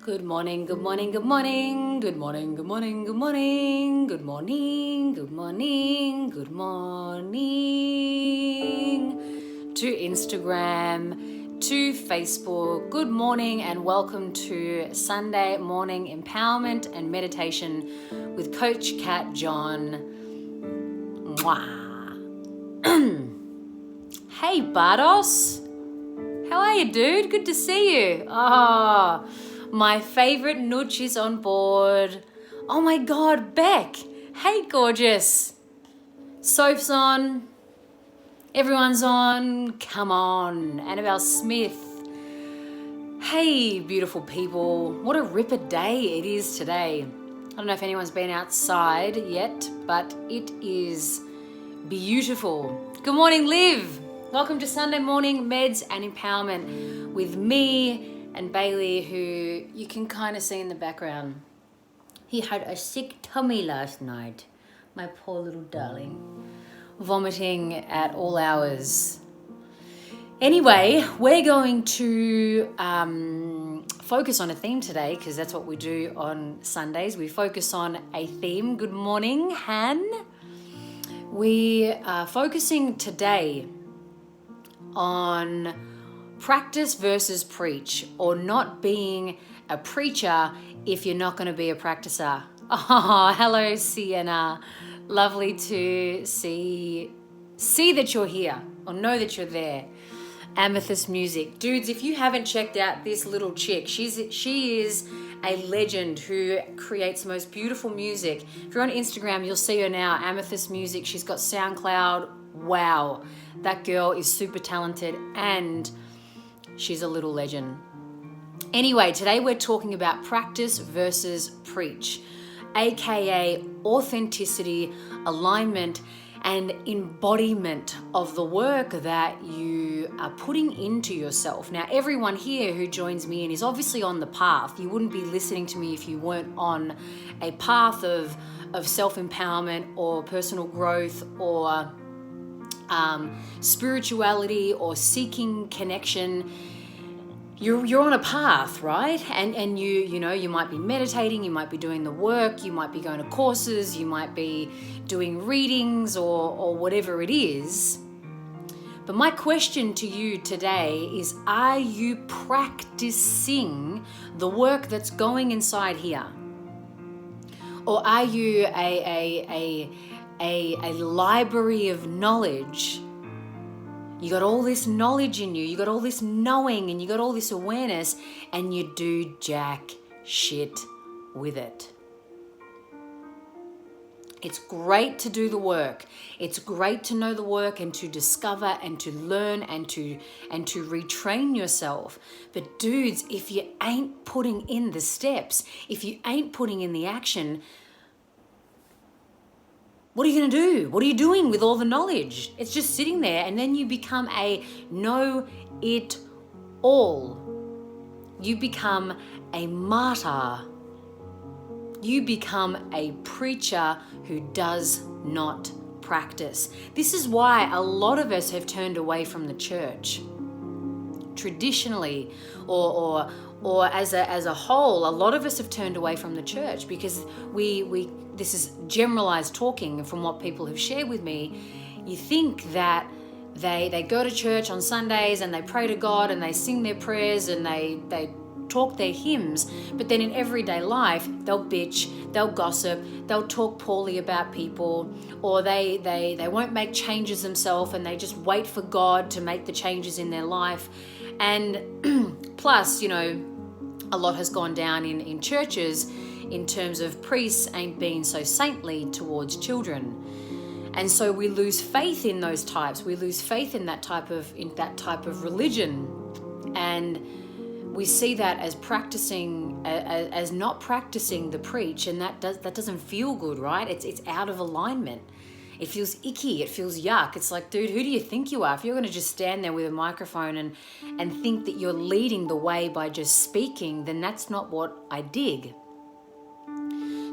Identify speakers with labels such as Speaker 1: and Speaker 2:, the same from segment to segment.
Speaker 1: Good morning, good morning, good morning, good morning, good morning, good morning, good morning, good morning, good morning to Instagram, to Facebook. Good morning and welcome to Sunday Morning Empowerment and Meditation with Coach Kat John. Mwah. Hey Bardos, how are you, dude? Good to see you. My favorite Nooch is on board. Oh my God, Beck. Hey, gorgeous. Soph's on. Everyone's on. Come on. Annabelle Smith. Hey, beautiful people. What a ripper day it is today. I don't know if anyone's been outside yet, but it is beautiful. Good morning, Liv. Welcome to Sunday Morning Meds and Empowerment with me and Bailey, who you can kind of see in the background. He had a sick tummy last night, my poor little darling, vomiting at all hours. Anyway, we're going to focus on a theme today because that's what we do on Sundays. We focus on a theme. Good morning, Han. We are focusing today on practice versus preach, or not being a preacher if you're not going to be a practicer. Oh, hello, Sienna. Lovely to see that you're here, or know that you're there. Amethyst Music. Dudes, if you haven't checked out this little chick, she is a legend who creates the most beautiful music. If you're on Instagram, you'll see her now, Amethyst Music. She's got SoundCloud. Wow, that girl is super talented and she's a little legend. Anyway, today we're talking about practice versus preach, aka authenticity, alignment, and embodiment of the work that you are putting into yourself. Now, everyone here who joins me in is obviously on the path. You wouldn't be listening to me if you weren't on a path of self-empowerment or personal growth or spirituality or seeking connection. You're on a path, right? And you might be meditating, you might be doing the work, you might be going to courses, you might be doing readings or whatever it is. But my question to you today is, are you practicing the work that's going inside here? Or are you a library of knowledge? You got all this knowledge in you, you got all this knowing, and you got all this awareness, and you do jack shit with it. It's great to do the work. It's great to know the work and to discover and to learn and to retrain yourself. But dudes, if you ain't putting in the steps, if you ain't putting in the action, what are you going to do? What are you doing with all the knowledge? It's just sitting there, and then you become a know-it-all. You become a martyr. You become a preacher who does not practice. This is why a lot of us have turned away from the church. Traditionally, or as a whole, a lot of us have turned away from the church because we this is generalized talking from what people have shared with me. You think that they go to church on Sundays and they pray to God and they sing their prayers and they talk their hymns, but then in everyday life they'll bitch, they'll gossip, they'll talk poorly about people, or they won't make changes themselves and they just wait for God to make the changes in their life. And plus, a lot has gone down in churches in terms of priests ain't being so saintly towards children. And so we lose faith in those types. We lose faith in that type of religion. And we see that as practicing, as not practicing the preach, and that doesn't feel good, right? It's out of alignment. It feels icky. It feels yuck. It's like, dude, who do you think you are? If you're going to just stand there with a microphone and think that you're leading the way by just speaking, then that's not what I dig.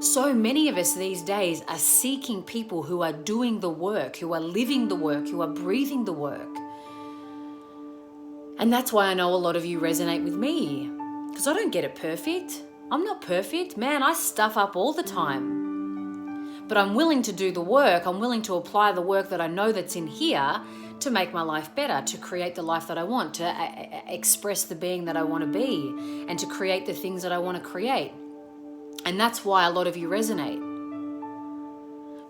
Speaker 1: So many of us these days are seeking people who are doing the work, who are living the work, who are breathing the work. And that's why I know a lot of you resonate with me. Because I don't get it perfect. I'm not perfect. Man, I stuff up all the time. But I'm willing to do the work. I'm willing to apply the work that I know that's in here to make my life better, to create the life that I want, to express the being that I want to be, and to create the things that I want to create. And that's why a lot of you resonate.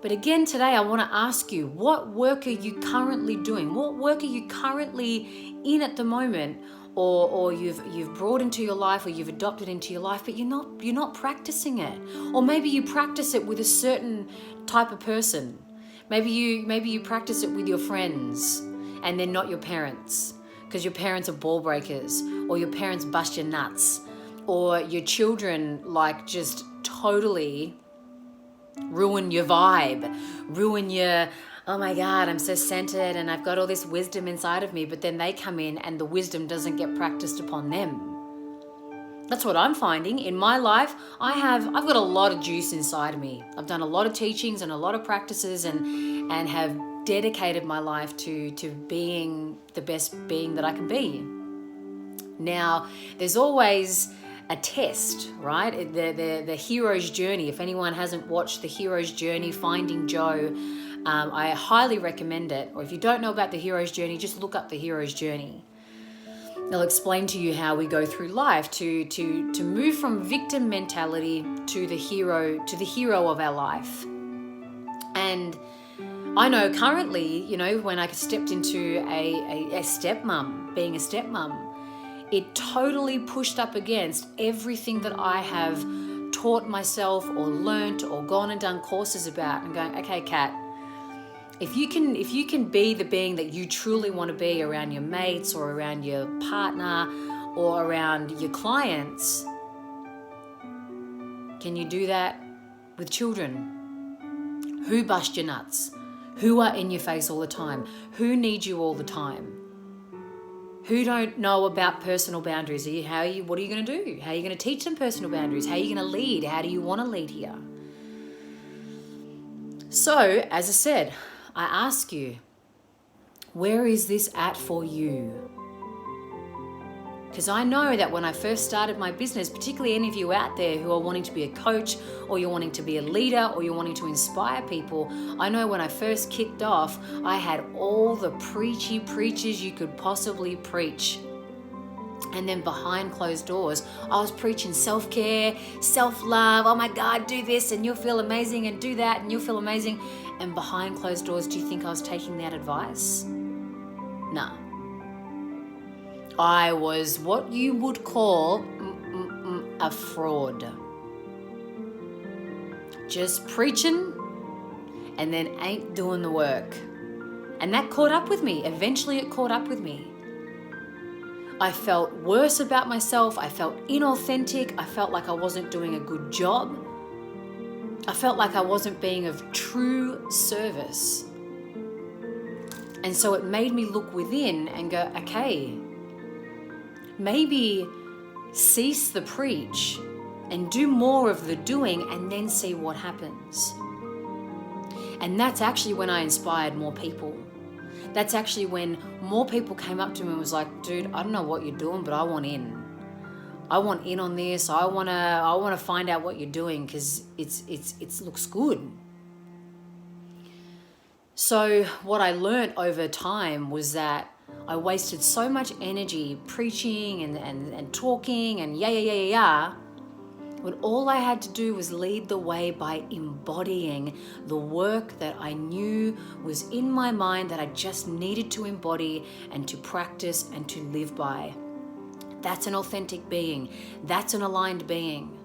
Speaker 1: But again, today I want to ask you, what work are you currently doing? What work are you currently in at the moment, or you've brought into your life, or you've adopted into your life, but you're not practicing it? Or maybe you practice it with a certain type of person. Maybe you practice it with your friends, and they're not your parents, because your parents are ball breakers, or your parents bust your nuts, or your children like just totally ruin your vibe, ruin your, oh my God, I'm so centered and I've got all this wisdom inside of me, but then they come in and the wisdom doesn't get practiced upon them. That's what I'm finding in my life. I've got a lot of juice inside of me. I've done a lot of teachings and a lot of practices and have dedicated my life to being the best being that I can be. Now, there's always a test, right? The hero's journey. If anyone hasn't watched the hero's journey, Finding Joe, I highly recommend it. Or if you don't know about the hero's journey, just look up the hero's journey. They'll explain to you how we go through life to move from victim mentality to the hero of our life. And I know currently, when I stepped into a stepmom, being a stepmom, it totally pushed up against everything that I have taught myself or learnt or gone and done courses about, and going, okay, Kat, if you can be the being that you truly want to be around your mates or around your partner or around your clients, can you do that with children? Who bust your nuts? Who are in your face all the time? Who need you all the time? Who don't know about personal boundaries? What are you going to do? How are you going to teach them personal boundaries? How are you going to lead? How do you want to lead here? So, as I said, I ask you, where is this at for you? Because I know that when I first started my business, particularly any of you out there who are wanting to be a coach, or you're wanting to be a leader, or you're wanting to inspire people, I know when I first kicked off, I had all the preachers you could possibly preach. And then behind closed doors, I was preaching self-care, self-love. Oh my God, do this and you'll feel amazing, and do that and you'll feel amazing. And behind closed doors, do you think I was taking that advice? Nah. I was what you would call a fraud. Just preaching and then ain't doing the work. And that caught up with me. Eventually it caught up with me. I felt worse about myself. I felt inauthentic. I felt like I wasn't doing a good job. I felt like I wasn't being of true service. And so it made me look within and go, okay, maybe cease the preach and do more of the doing, and then see what happens. And that's actually when I inspired more people. That's actually when more people came up to me and was like, dude, I don't know what you're doing, but I want in. I want in on this. I wanna find out what you're doing, because it looks good. So what I learned over time was that I wasted so much energy preaching and talking and yeah, when all I had to do was lead the way by embodying the work that I knew was in my mind that I just needed to embody and to practice and to live by. That's an authentic being. That's an aligned being.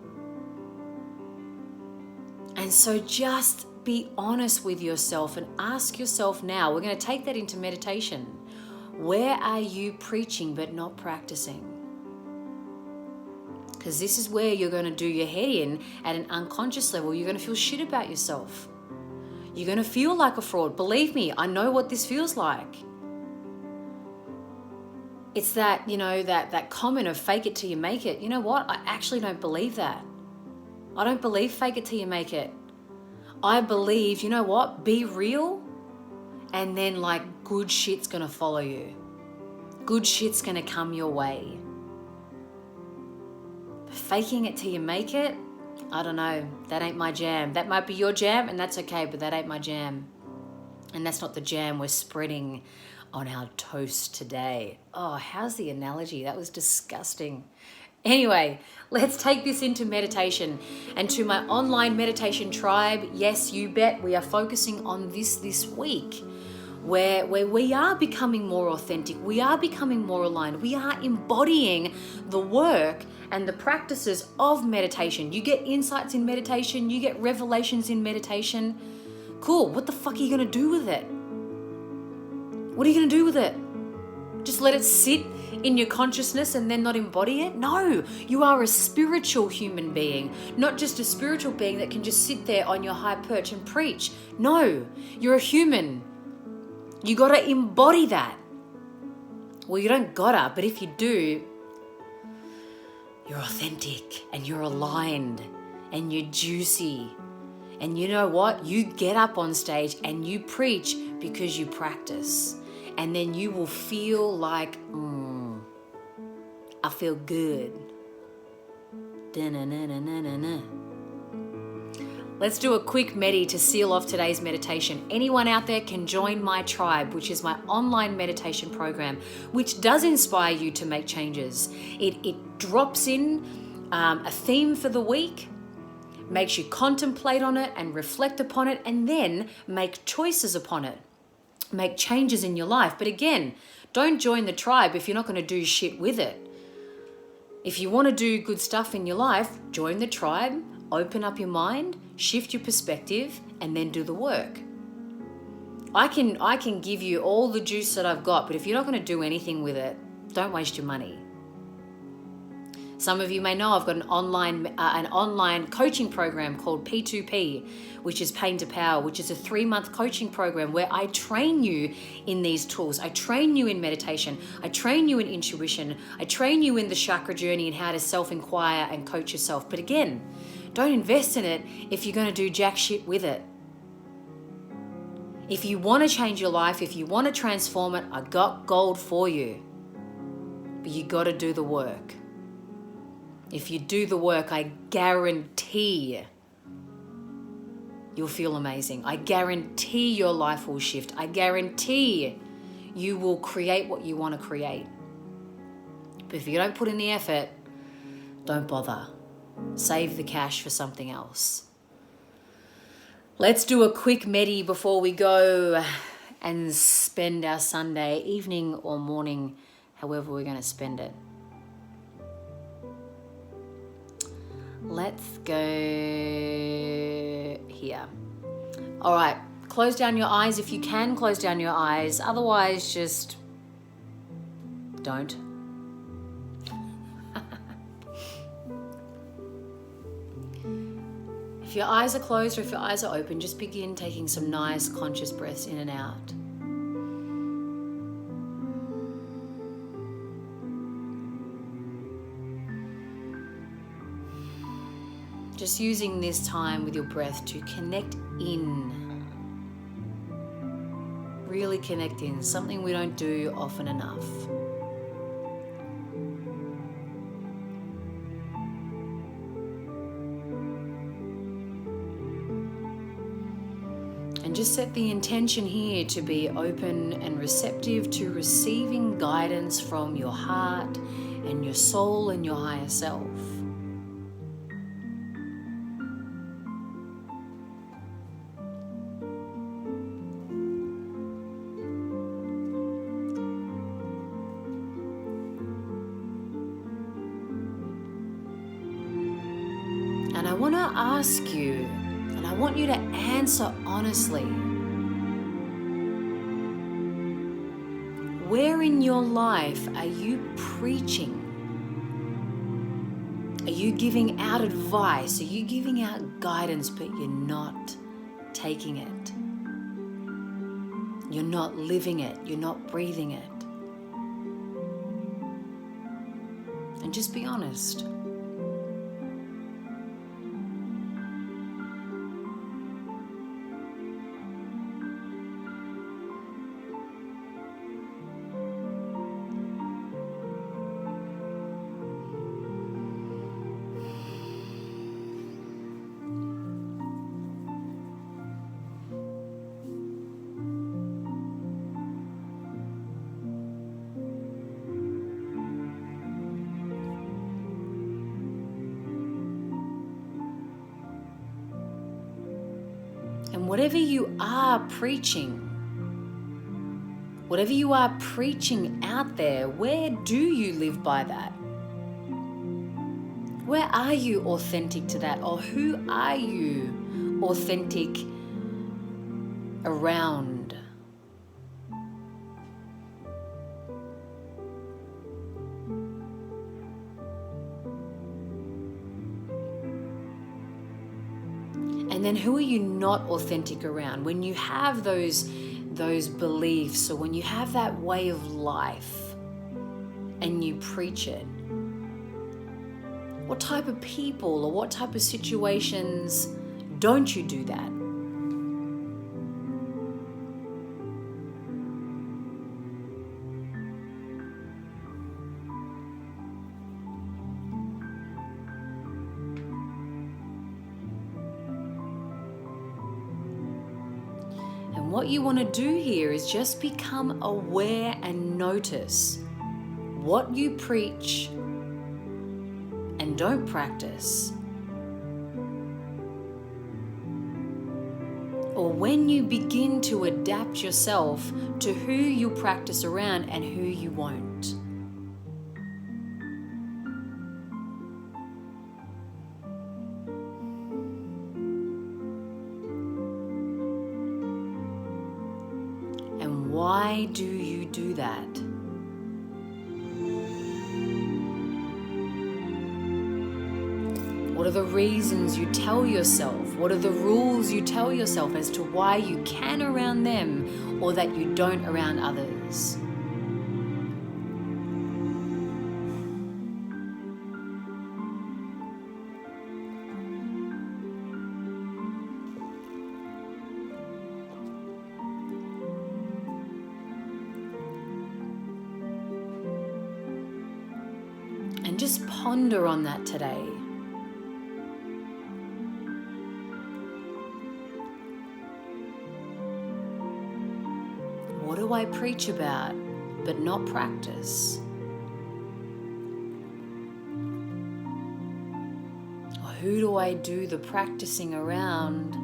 Speaker 1: And so just be honest with yourself and ask yourself now, we're going to take that into meditation. Where are you preaching but not practicing? Because this is where you're going to do your head in at an unconscious level. You're going to feel shit about yourself. You're going to feel like a fraud. Believe me, I know what this feels like. It's that, that comment of fake it till you make it. You know what? I actually don't believe that. I don't believe fake it till you make it. I believe, you know what? Be real, and then good shit's going to follow you. Good shit's going to come your way. faking it till you make it, I don't know. That ain't my jam. That might be your jam, and that's okay, but that ain't my jam. And that's not the jam we're spreading on our toast today. Oh, how's the analogy? That was disgusting. Anyway, let's take this into meditation and to my online meditation tribe. Yes, you bet we are focusing on this week where we are becoming more authentic. We are becoming more aligned. We are embodying the work and the practices of meditation. You get insights in meditation. You get revelations in meditation. Cool. What the fuck are you going to do with it? What are you going to do with it? Just let it sit in your consciousness and then not embody it? No, you are a spiritual human being, not just a spiritual being that can just sit there on your high perch and preach. No, you're a human. You gotta embody that. Well, you don't gotta, but if you do, you're authentic and you're aligned and you're juicy. And you know what? You get up on stage and you preach because you practice. And then you will feel like, I feel good. Da-na-na-na-na-na. Let's do a quick medi to seal off today's meditation. Anyone out there can join my tribe, which is my online meditation program, which does inspire you to make changes. It drops in a theme for the week, makes you contemplate on it and reflect upon it, and then make choices upon it. Make changes in your life. But again, don't join the tribe if you're not going to do shit with it. If you want to do good stuff in your life, join the tribe, open up your mind, shift your perspective, and then do the work. I can give you all the juice that I've got, but if you're not going to do anything with it, don't waste your money. Some of you may know I've got an online coaching program called P2P, which is Pain to Power, which is a 3-month coaching program where I train you in these tools. I train you in meditation. I train you in intuition. I train you in the chakra journey and how to self-inquire and coach yourself. But again, don't invest in it if you're going to do jack shit with it. If you want to change your life, if you want to transform it, I got gold for you. But you got to do the work. If you do the work, I guarantee you'll feel amazing. I guarantee your life will shift. I guarantee you will create what you want to create. But if you don't put in the effort, don't bother. Save the cash for something else. Let's do a quick medi before we go and spend our Sunday evening or morning, however we're going to spend it. Let's go here. All right, close down your eyes if you can. Close down your eyes. Otherwise, just don't. If your eyes are closed or if your eyes are open, just begin taking some nice conscious breaths in and out. Just using this time with your breath to connect in. Really connect in, something we don't do often enough. And just set the intention here to be open and receptive to receiving guidance from your heart and your soul and your higher self. And I want to ask you, and I want you to answer honestly. Where in your life are you preaching? Are you giving out advice? Are you giving out guidance, but you're not taking it? You're not living it. You're not breathing it. And just be honest. And whatever you are preaching out there, where do you live by that? Where are you authentic to that? Or who are you authentic around? And then who are you not authentic around? When you have those beliefs, or when you have that way of life and you preach it, what type of people or what type of situations don't you do that? And what you want to do here is just become aware and notice what you preach and don't practice. Or when you begin to adapt yourself to who you practice around and who you won't. And why do you do that? What are the reasons you tell yourself? What are the rules you tell yourself as to why you can around them or that you don't around others? And just ponder on that today. What do I preach about but not practice? Or who do I do the practicing around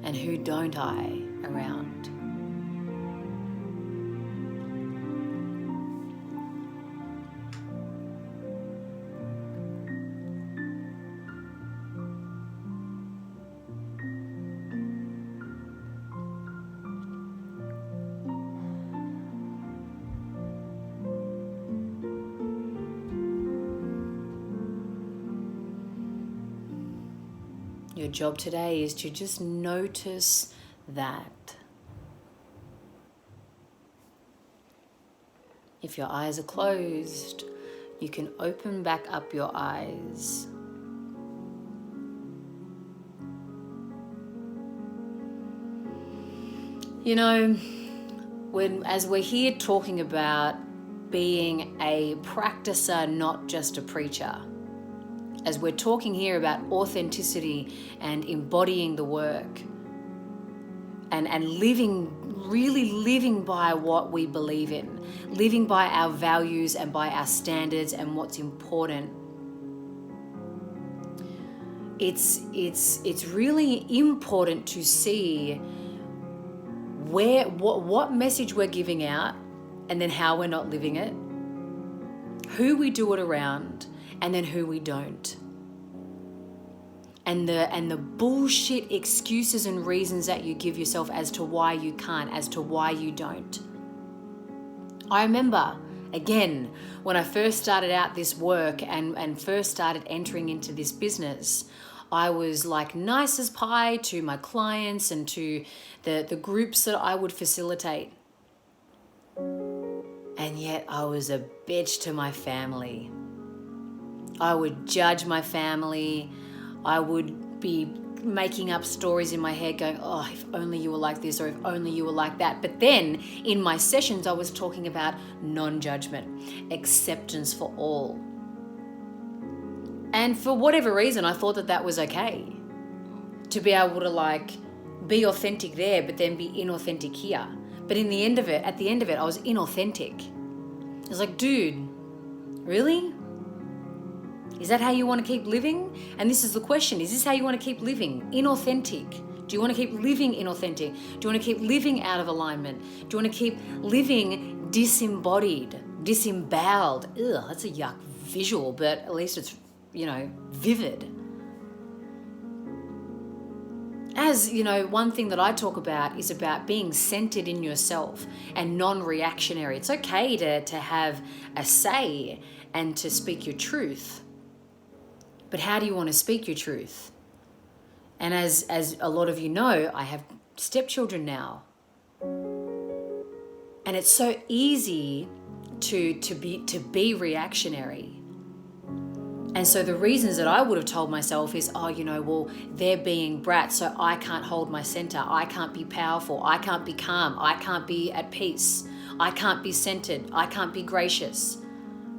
Speaker 1: and who don't I around? Your job today is to just notice that. If your eyes are closed, you can open back up your eyes. You know, as we're here talking about being a practicer, not just a preacher, as we're talking here about authenticity and embodying the work and really living by what we believe in, living by our values and by our standards and what's important, it's really important to see what message we're giving out and then how we're not living it, who we do it around, and then who we don't. And the bullshit excuses and reasons that you give yourself as to why you can't, as to why you don't. I remember, again, when I first started out this work and first started entering into this business, I was like nice as pie to my clients and to the groups that I would facilitate. And yet I was a bitch to my family. I would judge my family. I would be making up stories in my head going, oh, if only you were like this or if only you were like that. But then in my sessions, I was talking about non-judgment, acceptance for all. And for whatever reason, I thought that was okay. To be able to be authentic there, but then be inauthentic here. But at the end of it, I was inauthentic. I was like, dude, really? Is that how you want to keep living? And this is the question. Is this how you want to keep living? Inauthentic. Do you want to keep living inauthentic? Do you want to keep living out of alignment? Do you want to keep living disembodied, disemboweled? Ugh, that's a yuck visual, but at least it's, vivid. As you know, one thing that I talk about is about being centered in yourself and non-reactionary. It's okay to have a say and to speak your truth. But how do you want to speak your truth? And as a lot of you know, I have stepchildren now. And it's so easy to be reactionary. And so the reasons that I would have told myself is, they're being brats, so I can't hold my center. I can't be powerful. I can't be calm. I can't be at peace. I can't be centered. I can't be gracious.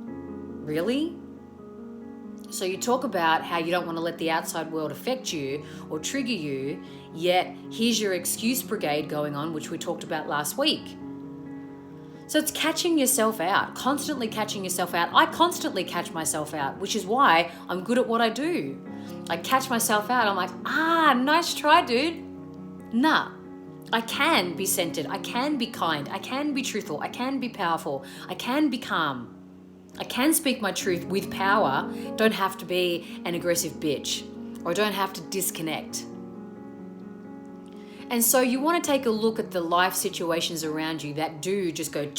Speaker 1: Really? So you talk about how you don't want to let the outside world affect you or trigger you, yet here's your excuse brigade going on, which we talked about last week. So it's catching yourself out, constantly catching yourself out. I constantly catch myself out, which is why I'm good at what I do. I catch myself out. I'm like, nice try, dude. Nah, I can be centered. I can be kind. I can be truthful. I can be powerful. I can be calm. I can speak my truth with power. Don't have to be an aggressive bitch, or don't have to disconnect. And so you want to take a look at the life situations around you that do just go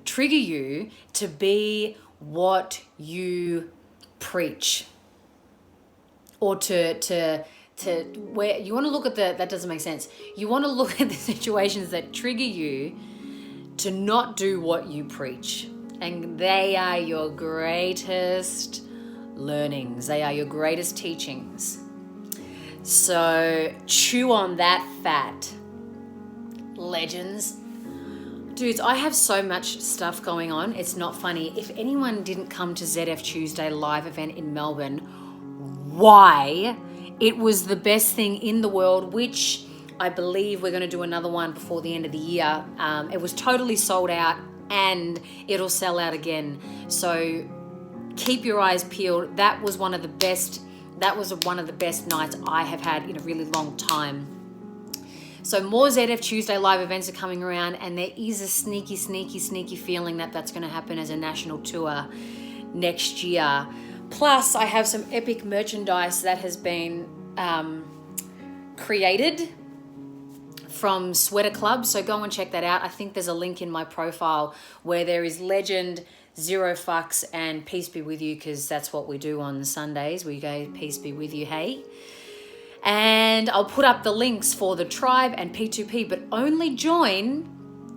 Speaker 1: trigger you to be what you preach, or to where you want to look at that doesn't make sense. You want to look at the situations that trigger you to not do what you preach. And they are your greatest learnings. They are your greatest teachings. So chew on that fat, legends. Dudes, I have so much stuff going on. It's not funny. If anyone didn't come to ZF Tuesday live event in Melbourne, why? It was the best thing in the world, which I believe we're going to do another one before the end of the year. It was totally sold out and it'll sell out again. So keep your eyes peeled. That was one of the best nights I have had in a really long time. So more ZF Tuesday live events are coming around, and there is a sneaky feeling that that's going to happen as a national tour next year. Plus, I have some epic merchandise that has been created from Sweater Club, so go and check that out. I think there's a link in my profile where there is Legend, Zero Fucks, and Peace Be With You, because that's what we do on Sundays. We go Peace Be With You, hey? And I'll put up the links for the tribe and P2P, but only join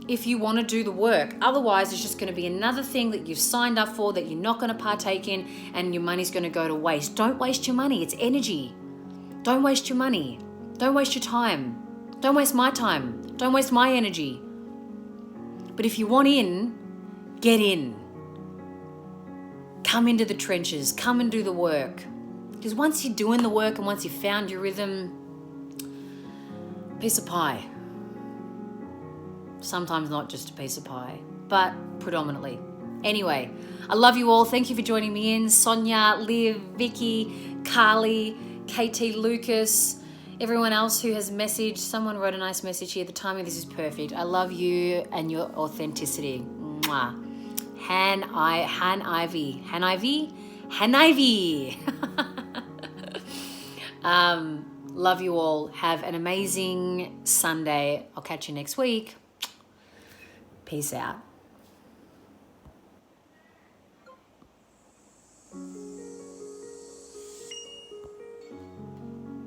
Speaker 1: if you want to do the work. Otherwise, it's just going to be another thing that you've signed up for that you're not going to partake in, and your money's going to go to waste. Don't waste your money. It's energy. Don't waste your money. Don't waste your time. Don't waste my time. Don't waste my energy. But if you want in, get in. Come into the trenches. Come and do the work. Because once you're doing the work and once you've found your rhythm, piece of pie. Sometimes not just a piece of pie, but predominantly. Anyway, I love you all. Thank you for joining me in. Sonia, Liv, Vicky, Carly, KT, Lucas, everyone else who has messaged. Someone wrote a nice message here. The timing of this is perfect. I love you and your authenticity. Mwah. Han Ivy. Love you all. Have an amazing Sunday. I'll catch you next week. Peace out.